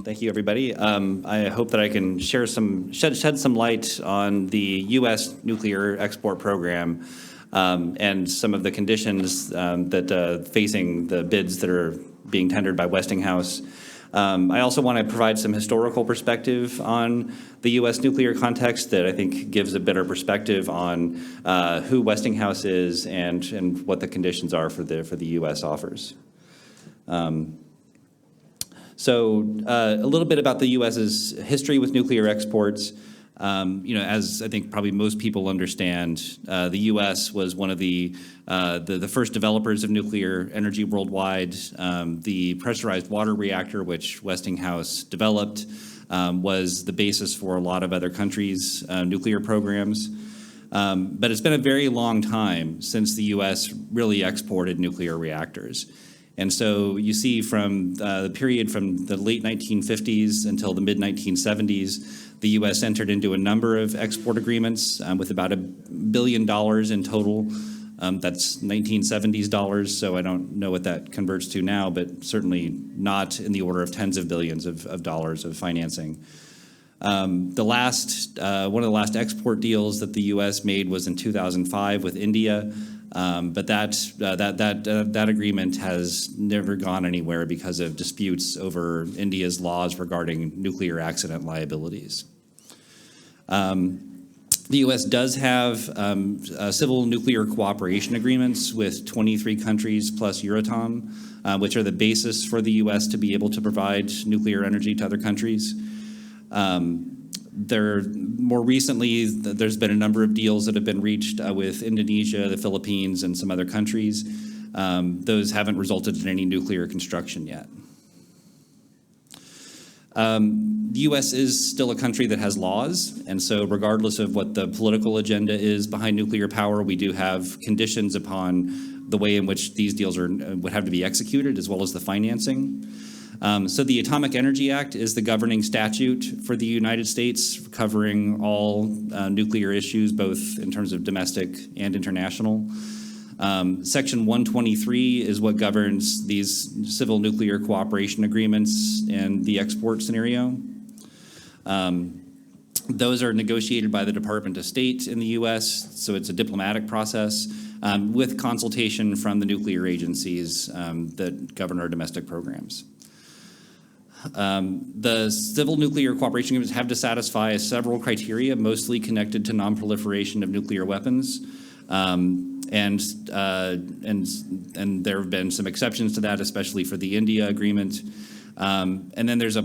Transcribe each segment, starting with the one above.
Thank you, everybody. I hope that I can share shed some light on the U.S. nuclear export program and some of the conditions that facing the bids that are being tendered by Westinghouse. I also want to provide some historical perspective on the U.S. nuclear context that I think gives a better perspective on who Westinghouse is and what the conditions are for the U.S. offers. So a little bit about the U.S.'s history with nuclear exports. As I think probably most people understand, the U.S. was one of the first developers of nuclear energy worldwide. The pressurized water reactor, which Westinghouse developed, was the basis for a lot of other countries' nuclear programs. But it's been a very long time since the U.S. really exported nuclear reactors. And so you see from the period from the late 1950s until the mid-1970s, the U.S. entered into a number of export agreements with about $1 billion in total. That's 1970s dollars, so I don't know what that converts to now, but certainly not in the order of tens of billions of dollars of financing. One of the last export deals that the U.S. made was in 2005 with India. But that agreement has never gone anywhere because of disputes over India's laws regarding nuclear accident liabilities. The U.S. does have civil nuclear cooperation agreements with 23 countries plus Euratom, which are the basis for the U.S. to be able to provide nuclear energy to other countries. More recently, there's been a number of deals that have been reached with Indonesia, the Philippines, and some other countries. Those haven't resulted in any nuclear construction yet. The U.S. is still a country that has laws, and so regardless of what the political agenda is behind nuclear power, we do have conditions upon the way in which these deals would have to be executed, as well as the financing. So the Atomic Energy Act is the governing statute for the United States, covering all nuclear issues, both in terms of domestic and international. Section 123 is what governs these civil nuclear cooperation agreements and the export scenario. Those are negotiated by the Department of State in the U.S., so it's a diplomatic process with consultation from the nuclear agencies that govern our domestic programs. The civil nuclear cooperation agreements have to satisfy several criteria, mostly connected to nonproliferation of nuclear weapons. And there have been some exceptions to that, especially for the India agreement. And then there's a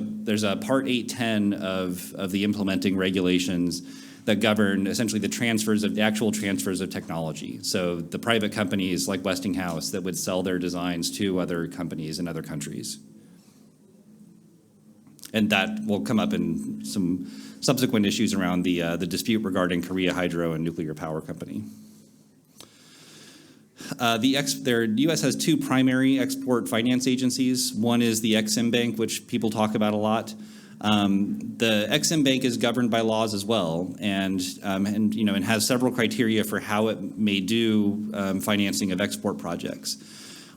Part 810 of the implementing regulations that govern essentially the actual transfers of technology. So the private companies like Westinghouse that would sell their designs to other companies in other countries. And that will come up in some subsequent issues around the dispute regarding Korea Hydro and Nuclear Power Company. The U.S. has two primary export finance agencies. One is the Exim Bank, which people talk about a lot. The Exim Bank is governed by laws as well, and has several criteria for how it may do financing of export projects.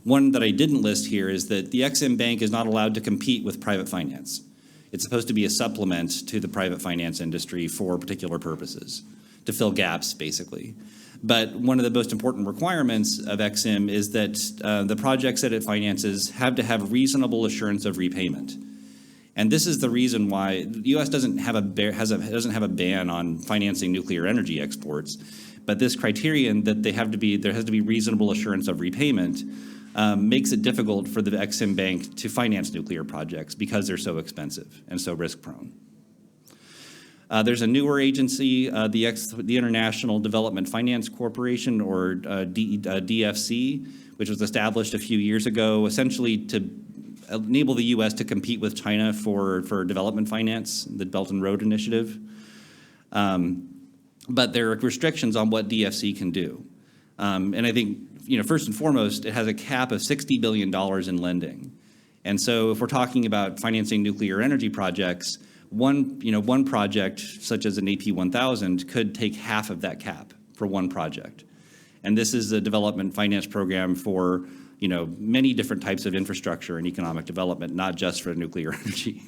One that I didn't list here is that the Exim Bank is not allowed to compete with private finance. It's supposed to be a supplement to the private finance industry for particular purposes, to fill gaps, basically. But one of the most important requirements of Exim is that the projects that it finances have to have reasonable assurance of repayment. And this is the reason why the U.S. doesn't have a ban on financing nuclear energy exports, but this criterion that there has to be reasonable assurance of repayment makes it difficult for the Exim Bank to finance nuclear projects because they're so expensive and so risk-prone. There's a newer agency, the International Development Finance Corporation, or DFC, which was established a few years ago, essentially to enable the U.S. to compete with China for development finance, the Belt and Road Initiative. But there are restrictions on what DFC can do. And I think, first and foremost, it has a cap of $60 billion in lending. And so if we're talking about financing nuclear energy projects, one project, such as an AP1000, could take half of that cap for one project. And this is a development finance program for, many different types of infrastructure and economic development, not just for nuclear energy.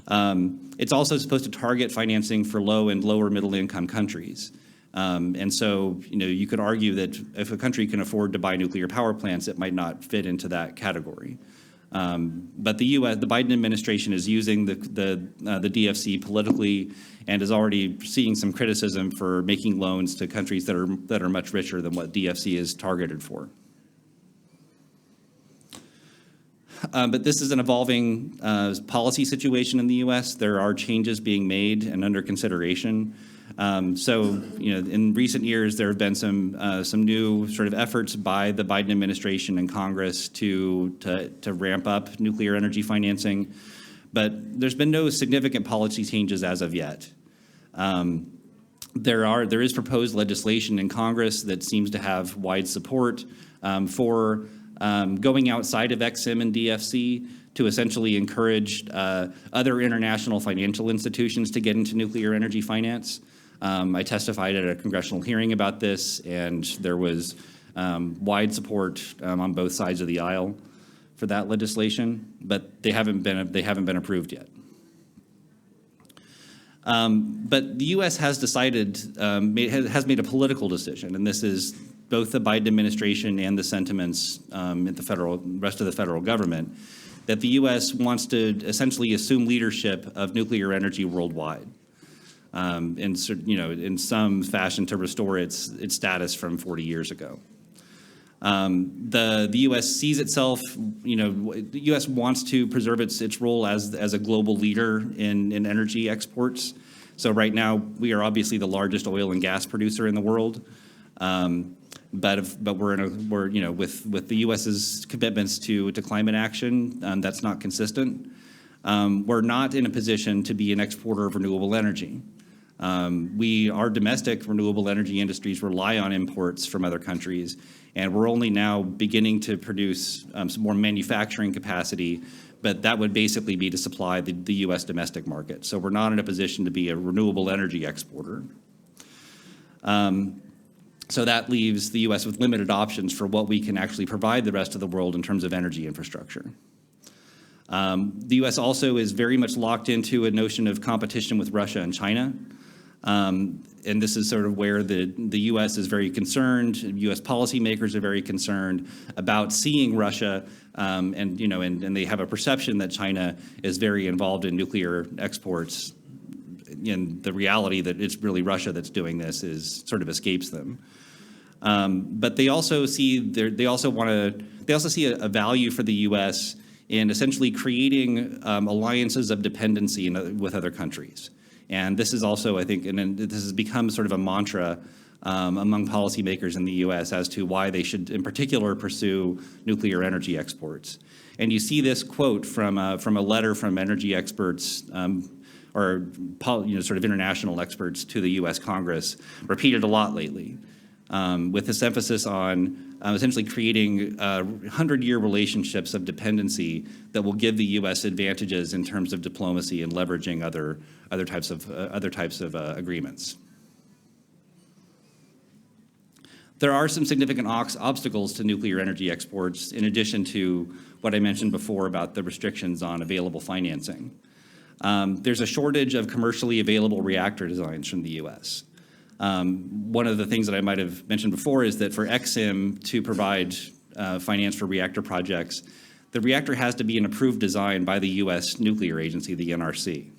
It's also supposed to target financing for low and lower middle income countries. And so, you could argue that if a country can afford to buy nuclear power plants, it might not fit into that category. But the Biden administration is using the DFC politically and is already seeing some criticism for making loans to countries that are much richer than what DFC is targeted for. But this is an evolving policy situation in the U.S. There are changes being made and under consideration. In recent years, there have been some new sort of efforts by the Biden administration and Congress to ramp up nuclear energy financing, but there's been no significant policy changes as of yet. There is proposed legislation in Congress that seems to have wide support for going outside of EXIM and DFC to essentially encourage other international financial institutions to get into nuclear energy finance. I testified at a congressional hearing about this, and there was wide support on both sides of the aisle for that legislation, but they haven't been approved yet. But the U.S. has decided, has made a political decision, and this is both the Biden administration and the sentiments at the rest of the federal government, that the U.S. wants to essentially assume leadership of nuclear energy worldwide. In some fashion to restore its status from 40 years ago. The U.S. sees itself, the U.S. wants to preserve its role as a global leader in energy exports. So right now, we are obviously the largest oil and gas producer in the world. But we're with the U.S.'s commitments to climate action, that's not consistent. We're not in a position to be an exporter of renewable energy. Our domestic renewable energy industries rely on imports from other countries, and we're only now beginning to produce some more manufacturing capacity, but that would basically be to supply the U.S. domestic market. So we're not in a position to be a renewable energy exporter. So that leaves the U.S. with limited options for what we can actually provide the rest of the world in terms of energy infrastructure. The U.S. also is very much locked into a notion of competition with Russia and China. And this is sort of where the U.S. is very concerned. U.S. policymakers are very concerned about seeing Russia, and they have a perception that China is very involved in nuclear exports. And the reality that it's really Russia that's doing this is sort of escapes them. But they also see a value for the U.S. in essentially creating alliances of dependency with other countries. And this is also, I think, and this has become sort of a mantra among policymakers in the U.S. as to why they should, in particular, pursue nuclear energy exports. And you see this quote from a letter from energy experts or sort of international experts to the U.S. Congress, repeated a lot lately, with this emphasis on essentially creating 100-year relationships of dependency that will give the U.S. advantages in terms of diplomacy and leveraging other types of agreements. There are some significant obstacles to nuclear energy exports, in addition to what I mentioned before about the restrictions on available financing. There's a shortage of commercially available reactor designs from the U.S. One of the things that I might have mentioned before is that for EXIM to provide finance for reactor projects, the reactor has to be an approved design by the U.S. nuclear agency, the NRC.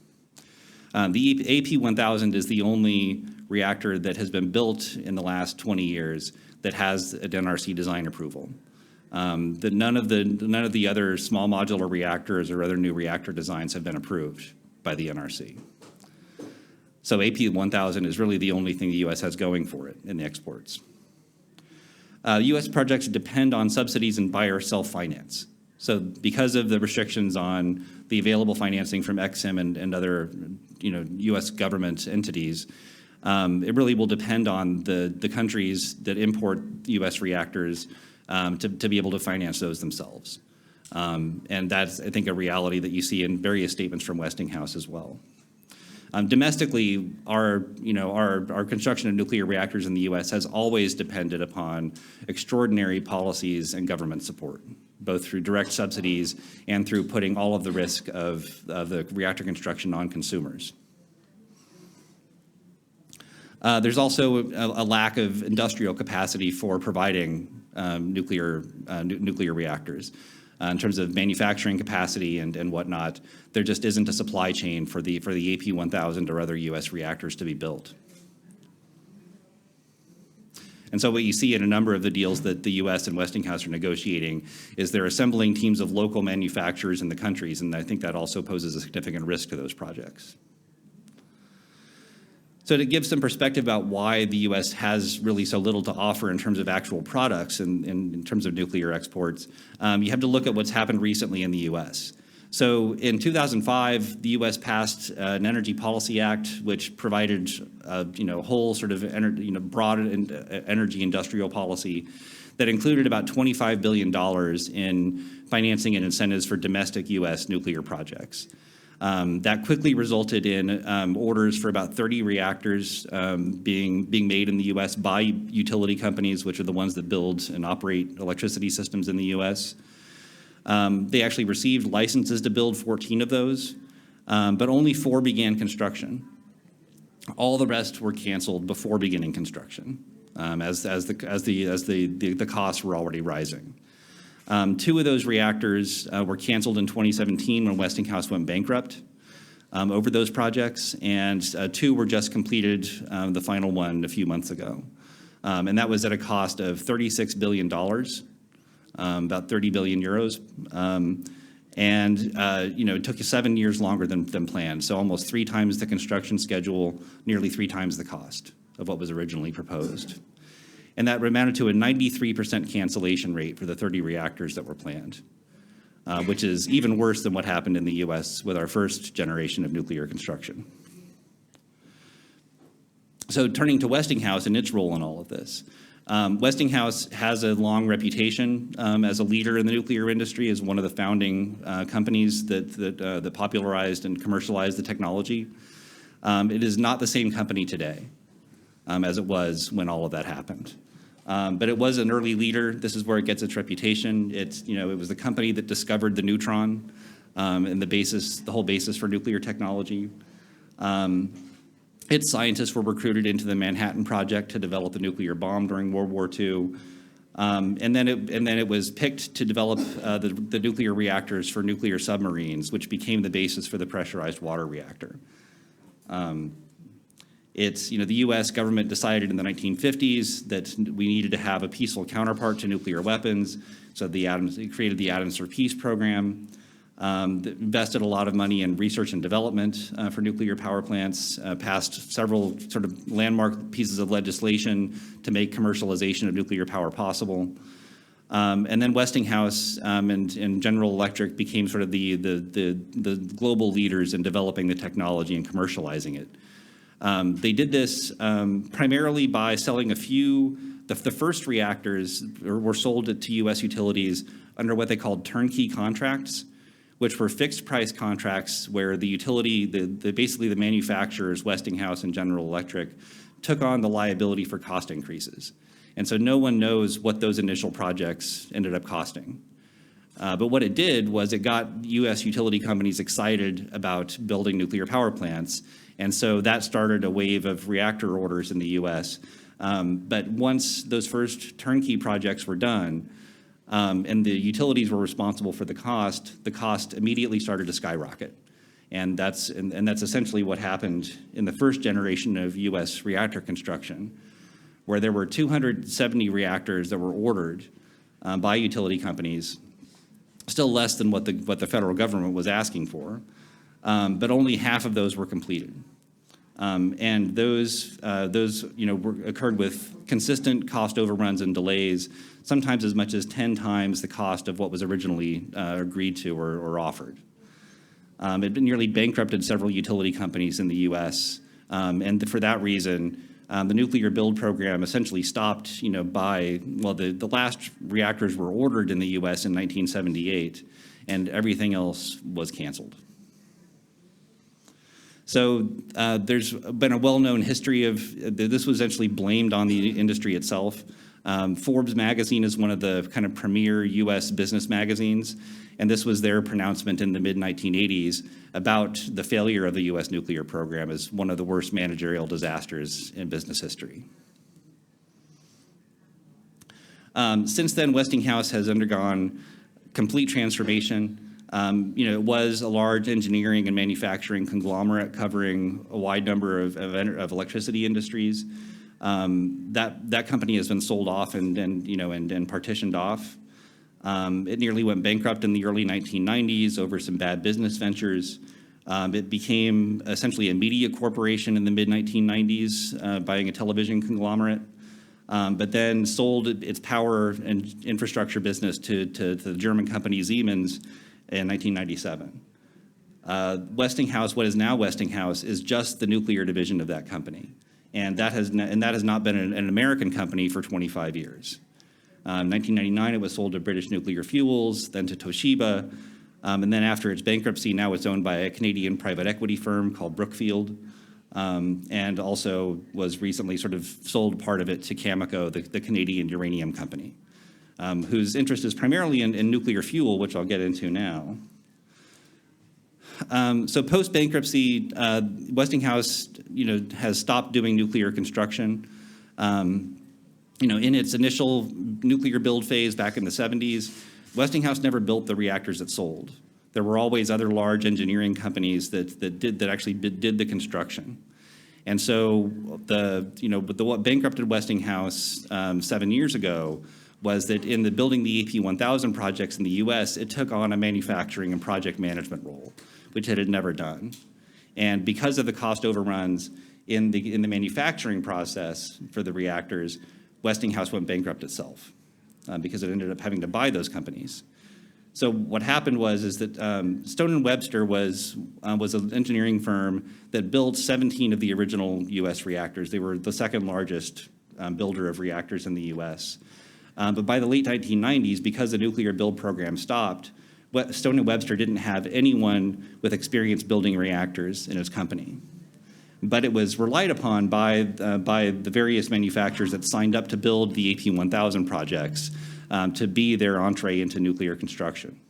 The AP1000 is the only reactor that has been built in the last 20 years that has an NRC design approval. None of the other small modular reactors or other new reactor designs have been approved by the NRC. So AP1000 is really the only thing the U.S. has going for it in the exports. U.S. projects depend on subsidies and buy or self-finance. So because of the restrictions on the available financing from EXIM and other U.S. government entities, it really will depend on the countries that import U.S. reactors to be able to finance those themselves. And that's, I think, a reality that you see in various statements from Westinghouse as well. Domestically, our construction of nuclear reactors in the U.S. has always depended upon extraordinary policies and government support. both through direct subsidies and through putting all of the risk of the reactor construction on consumers. There's also a lack of industrial capacity for providing nuclear reactors. In terms of manufacturing capacity and whatnot, there just isn't a supply chain for the AP1000 or other U.S. reactors to be built. And so what you see in a number of the deals that the U.S. and Westinghouse are negotiating is they're assembling teams of local manufacturers in the countries, and I think that also poses a significant risk to those projects. So to give some perspective about why the U.S. has really so little to offer in terms of actual products and in terms of nuclear exports, you have to look at what's happened recently in the U.S. So in 2005, the U.S. passed an Energy Policy Act, which provided a whole sort of broad energy industrial policy that included about $25 billion in financing and incentives for domestic U.S. nuclear projects. That quickly resulted in orders for about 30 reactors being made in the U.S. by utility companies, which are the ones that build and operate electricity systems in the U.S. They actually received licenses to build 14 of those, but only 4 began construction. All the rest were canceled before beginning construction, as the costs were already rising. 2 of those reactors were canceled in 2017 when Westinghouse went bankrupt over those projects, and 2 were just completed, the final one a few months ago. And that was at a cost of $36 billion, about 30 billion euros. It took 7 years longer than planned, so almost 3 times the construction schedule, nearly 3 times the cost of what was originally proposed. And that amounted to a 93% cancellation rate for the 30 reactors that were planned, which is even worse than what happened in the U.S. with our first generation of nuclear construction. So turning to Westinghouse and its role in all of this. Westinghouse has a long reputation as a leader in the nuclear industry, as one of the founding companies that popularized and commercialized the technology. It is not the same company today as it was when all of that happened. But it was an early leader. This is where it gets its reputation. It was the company that discovered the neutron and the whole basis for nuclear technology. Its scientists were recruited into the Manhattan Project to develop the nuclear bomb during World War II. And then it was picked to develop the nuclear reactors for nuclear submarines, which became the basis for the pressurized water reactor. The U.S. government decided in the 1950s that we needed to have a peaceful counterpart to nuclear weapons, so it created the Atoms for Peace program, that invested a lot of money in research and development for nuclear power plants, passed several sort of landmark pieces of legislation to make commercialization of nuclear power possible. And then Westinghouse and General Electric became sort of the global leaders in developing the technology and commercializing it. They did this primarily by selling a few. The first reactors were sold to U.S. utilities under what they called turnkey contracts, which were fixed price contracts where the utility, basically the manufacturers, Westinghouse and General Electric, took on the liability for cost increases. And so no one knows what those initial projects ended up costing. But what it did was it got U.S. utility companies excited about building nuclear power plants. And so that started a wave of reactor orders in the U.S. But once those first turnkey projects were done, and the utilities were responsible for the cost immediately started to skyrocket. And that's essentially what happened in the first generation of U.S. reactor construction, where there were 270 reactors that were ordered by utility companies, still less than what the federal government was asking for, but only half of those were completed. And those occurred with consistent cost overruns and delays, sometimes as much as 10 times the cost of what was originally agreed to or offered. It nearly bankrupted several utility companies in the U.S., and for that reason, the nuclear build program essentially stopped. The last reactors were ordered in the U.S. in 1978, and everything else was canceled. So there's been a well-known history of this was essentially blamed on the industry itself. Forbes magazine is one of the kind of premier U.S. business magazines, and this was their pronouncement in the mid-1980s about the failure of the U.S. nuclear program as one of the worst managerial disasters in business history. Since then, Westinghouse has undergone complete transformation. It was a large engineering and manufacturing conglomerate covering a wide number of electricity industries. That company has been sold off and partitioned off. It nearly went bankrupt in the early 1990s over some bad business ventures. It became essentially a media corporation in the mid-1990s, buying a television conglomerate, but then sold its power and infrastructure business to the German company Siemens in 1997. Westinghouse, what is now Westinghouse, is just the nuclear division of that company. And that has not been an American company for 25 years. 1999, it was sold to British Nuclear Fuels, then to Toshiba, and then after its bankruptcy, now it's owned by a Canadian private equity firm called Brookfield, and also was recently sort of sold part of it to Cameco, the Canadian uranium company, whose interest is primarily in nuclear fuel, which I'll get into now. So post-bankruptcy, Westinghouse, has stopped doing nuclear construction. In its initial nuclear build phase back in the 70s, Westinghouse never built the reactors it sold. There were always other large engineering companies that actually did the construction. And so what bankrupted Westinghouse 7 years ago was that in building the AP1000 projects in the US, it took on a manufacturing and project management role, which it had never done. And because of the cost overruns in the manufacturing process for the reactors, Westinghouse went bankrupt itself because it ended up having to buy those companies. So what happened is that Stone & Webster was an engineering firm that built 17 of the original U.S. reactors. They were the second largest builder of reactors in the U.S. But by the late 1990s, because the nuclear build program stopped, Stone & Webster didn't have anyone with experience building reactors in its company. But it was relied upon by the various manufacturers that signed up to build the AP1000 projects to be their entree into nuclear construction.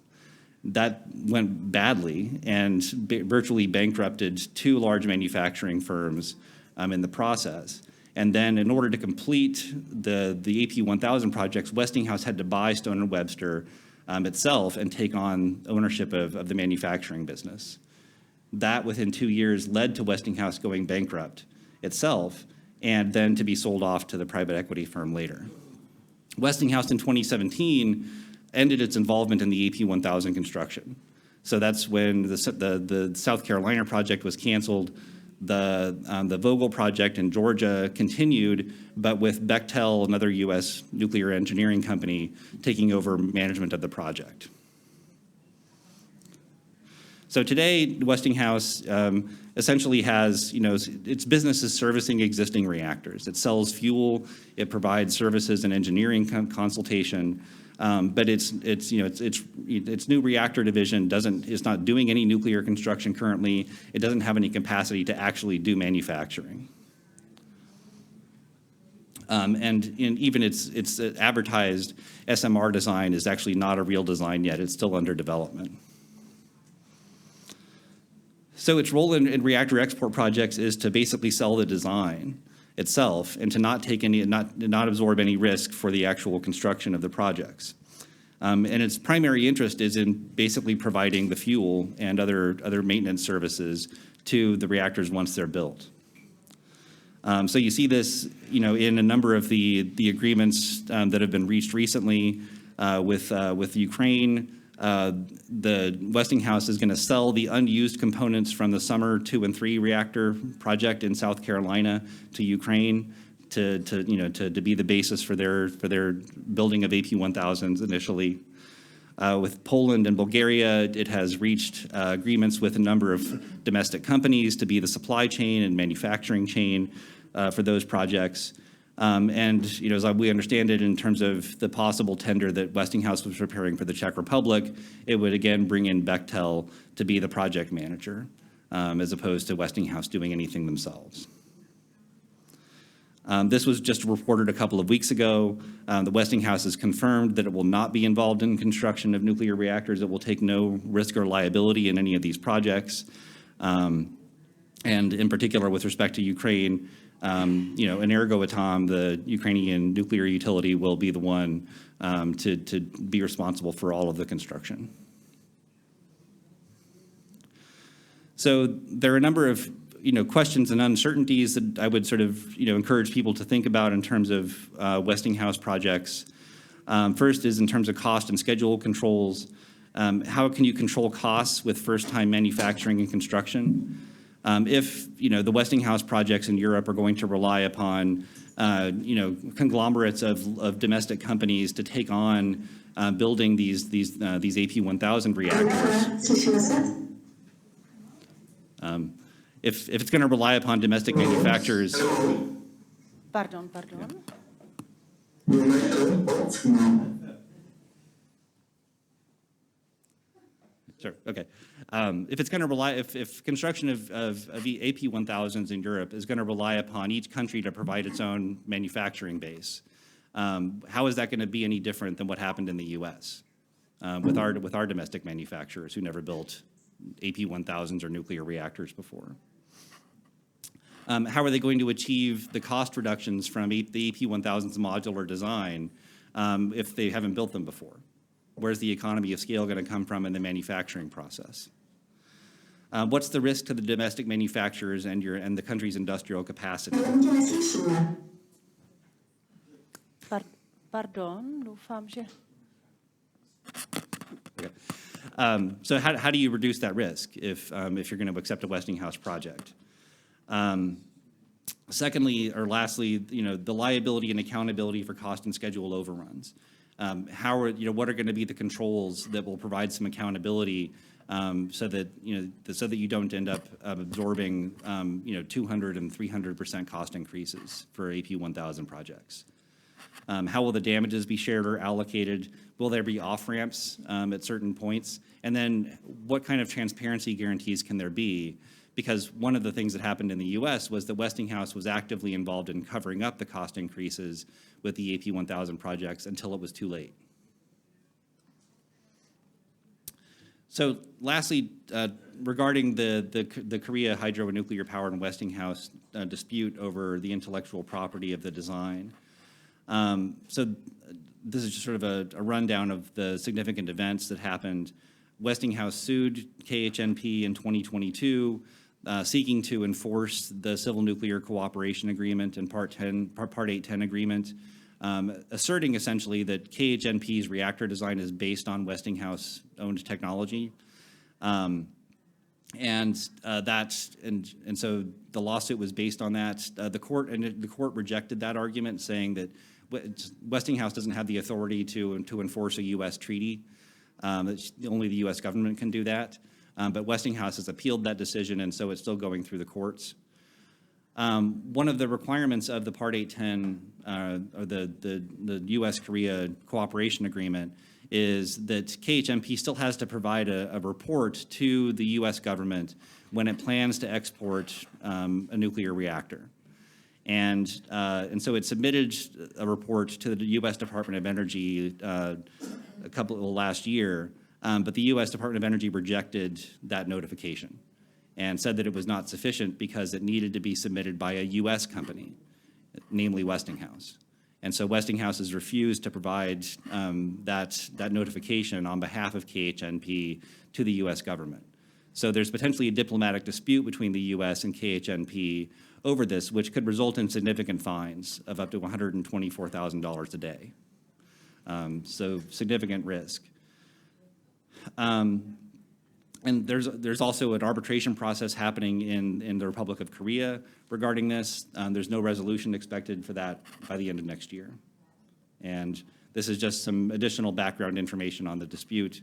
That went badly and virtually bankrupted two large manufacturing firms in the process. And then in order to complete the AP1000 projects, Westinghouse had to buy Stone & Webster itself and take on ownership of the manufacturing business. That, within 2 years, led to Westinghouse going bankrupt itself and then to be sold off to the private equity firm later. Westinghouse in 2017 ended its involvement in the AP1000 construction. So that's when the South Carolina project was canceled. The Vogtle project in Georgia continued, but with Bechtel, another U.S. nuclear engineering company, taking over management of the project. So today, Westinghouse essentially has, its business is servicing existing reactors. It sells fuel, it provides services and engineering consultation, but its new reactor division is not doing any nuclear construction currently. It doesn't have any capacity to actually do manufacturing. And even its advertised SMR design is actually not a real design yet. It's still under development. So its role in reactor export projects is to basically sell the design itself and to not absorb any risk for the actual construction of the projects. And its primary interest is in basically providing the fuel and other maintenance services to the reactors once they're built. So you see this, in a number of the agreements that have been reached recently with Ukraine. The Westinghouse is going to sell the unused components from the Summer 2 and 3 reactor project in South Carolina to Ukraine to be the basis for their building of AP1000s initially. With Poland and Bulgaria, it has reached agreements with a number of domestic companies to be the supply chain and manufacturing chain for those projects. And as we understand it, in terms of the possible tender that Westinghouse was preparing for the Czech Republic, it would again bring in Bechtel to be the project manager, as opposed to Westinghouse doing anything themselves. This was just reported a couple of weeks ago. The Westinghouse has confirmed that it will not be involved in construction of nuclear reactors. It will take no risk or liability in any of these projects. And in particular, with respect to Ukraine, Energoatom, the Ukrainian nuclear utility, will be the one to be responsible for all of the construction. So there are a number of questions and uncertainties that I would sort of encourage people to think about in terms of Westinghouse projects. First is in terms of cost and schedule controls. How can you control costs with first-time manufacturing and construction? If the Westinghouse projects in Europe are going to rely upon conglomerates of domestic companies to take on building these AP1000 reactors. If it's going to rely upon domestic manufacturers. Pardon. Sure. Okay. If it's going to rely, if construction of AP1000s in Europe is going to rely upon each country to provide its own manufacturing base, how is that going to be any different than what happened in the U.S. With our domestic manufacturers who never built AP1000s or nuclear reactors before? How are they going to achieve the cost reductions from the AP1000's modular design if they haven't built them before? Where's the economy of scale going to come from in the manufacturing process? What's the risk to the domestic manufacturers and the country's industrial capacity? Pardon, doufám, že... Okay. So how do you reduce that risk if you're going to accept a Westinghouse project? Secondly, or lastly, the liability and accountability for cost and schedule overruns. What are going to be the controls that will provide some accountability so that you don't end up absorbing 200 and 300% cost increases for AP1000 projects? How will the damages be shared or allocated? Will there be off-ramps at certain points? And then what kind of transparency guarantees can there be? Because one of the things that happened in the U.S. was that Westinghouse was actively involved in covering up the cost increases with the AP1000 projects until it was too late. So lastly, regarding the Korea hydro and nuclear power and Westinghouse dispute over the intellectual property of the design. So this is just sort of a rundown of the significant events that happened. Westinghouse sued KHNP in 2022, seeking to enforce the Civil Nuclear Cooperation Agreement and Part 810 Agreement, asserting essentially that KHNP's reactor design is based on Westinghouse-owned technology. And so the lawsuit was based on that. The court rejected that argument, saying that Westinghouse doesn't have the authority to enforce a U.S. treaty. Only the U.S. government can do that. But Westinghouse has appealed that decision, and so it's still going through the courts. One of the requirements of the Part 810, or the U.S.-Korea Cooperation Agreement, is that KHNP still has to provide a report to the U.S. government when it plans to export a nuclear reactor. And so it submitted a report to the U.S. Department of Energy last year, but the U.S. Department of Energy rejected that notification and said that it was not sufficient because it needed to be submitted by a U.S. company, namely Westinghouse. And so Westinghouse has refused to provide that notification on behalf of KHNP to the U.S. government. So there's potentially a diplomatic dispute between the U.S. and KHNP over this, which could result in significant fines of up to $124,000 a day. So significant risk. And there's also an arbitration process happening in the Republic of Korea regarding this. There's no resolution expected for that by the end of next year. And this is just some additional background information on the dispute,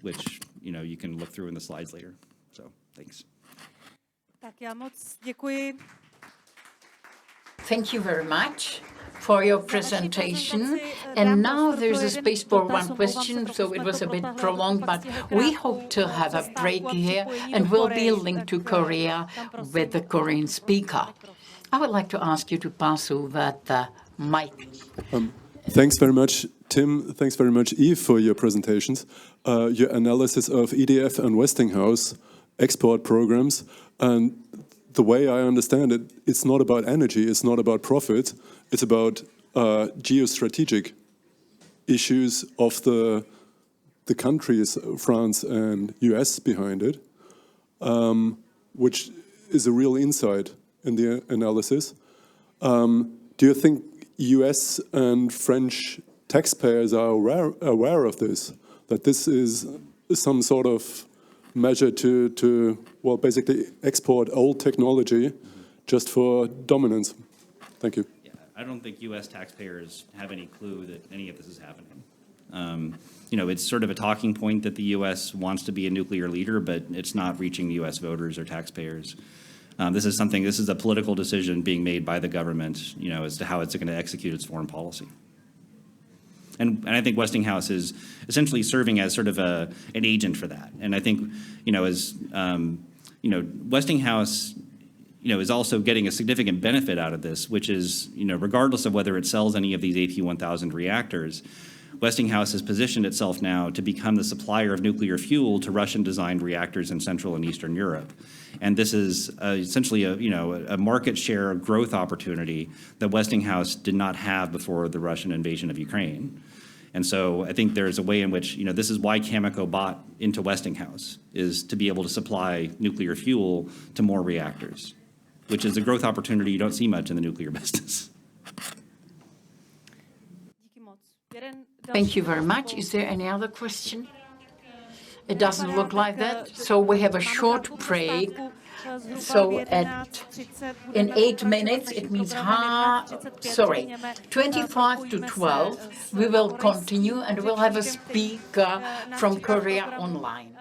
which you can look through in the slides later. So thanks. Tak já moc děkuji. Thank you very much for your presentation. And now there's a space for one question, so it was a bit prolonged, but we hope to have a break here and we'll be linked to Korea with the Korean speaker. I would like to ask you to pass over the mic. Thanks very much, Tim. Thanks very much, Eve, for your presentations. Your analysis of EDF and Westinghouse export programs. And the way I understand it, it's not about energy, it's not about profit, it's about geostrategic issues of the countries, France and US, behind it, which is a real insight in the analysis. Do you think US and French taxpayers are aware of this, that this is some sort of measure to well, basically export old technology just for dominance? Thank you. Yeah, I don't think US taxpayers have any clue that any of this is happening. You know, it's sort of a talking point that the US wants to be a nuclear leader, but it's not reaching US voters or taxpayers. This is a political decision being made by the government, you know, as to how it's going to execute its foreign policy. And I think Westinghouse is essentially serving as sort of an agent for that. And I think, you know, Westinghouse, you know, is also getting a significant benefit out of this, which is, you know, regardless of whether it sells any of these AP1000 reactors, Westinghouse has positioned itself now to become the supplier of nuclear fuel to Russian-designed reactors in Central and Eastern Europe. And this is essentially a market share growth opportunity that Westinghouse did not have before the Russian invasion of Ukraine. And so I think there's a way in which, you know, this is why Cameco bought into Westinghouse, is to be able to supply nuclear fuel to more reactors, which is a growth opportunity you don't see much in the nuclear business. Thank you very much. Is there any other question? It doesn't look like that. So we have a short break. So in 8 minutes, it means 25 to 12, we will continue and we'll have a speaker from Korea online.